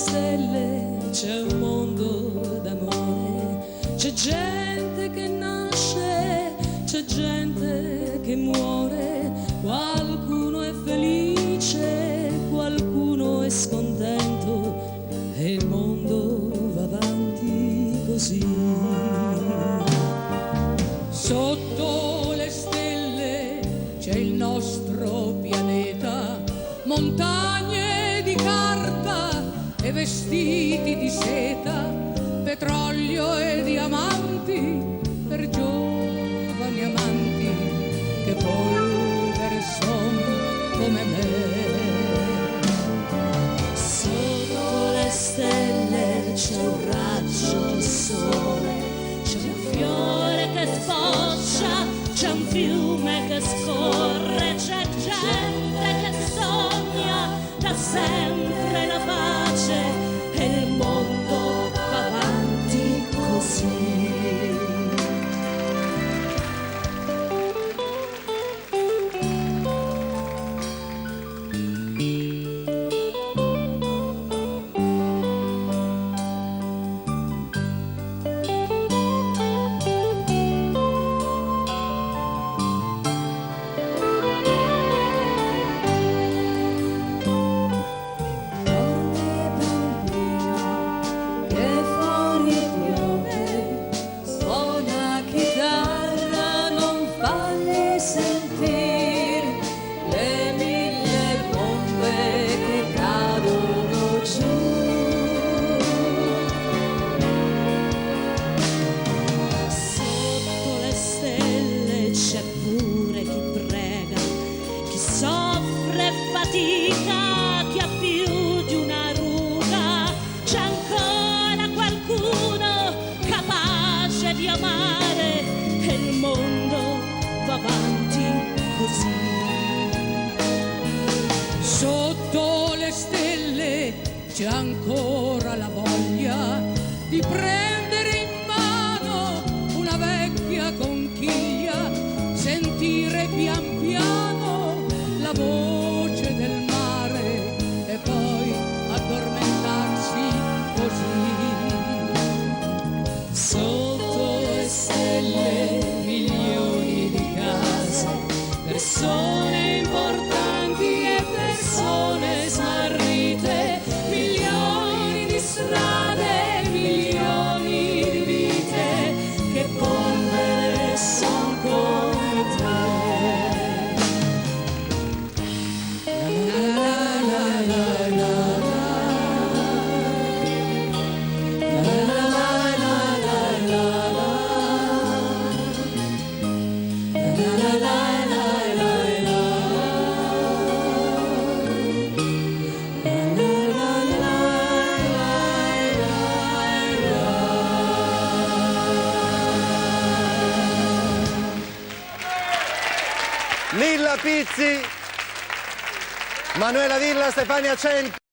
stelle c'è un mondo d'amore, c'è gente che nasce, c'è gente che muore, qualcuno è felice, qualcuno è scontento e il mondo va avanti così. Sotto le stelle c'è il nostro pianeta, montagne di carta e vestiti di seta, petrolio e diamanti per giovani amanti che polvere son come me. Sotto le stelle c'è un raggio di sole, c'è un fiore che sboccia, c'è un fiume che scorre, c'è gente che sogna da sempre la pace e il mondo va avanti così. Fatica, chi ha più di una ruga, c'è ancora qualcuno capace di amare e il mondo va avanti così. Sotto le stelle c'è ancora la voglia di prendere in mano una vecchia conchiglia, sentire pian piano la voce del mare e poi addormentarsi così. Sotto le stelle milioni di case, persone importanti e persone smarrite, milioni di strade, milioni di vite che polvere son come te. Lilla Pizzi, Manuela Villa, Stefania Cento.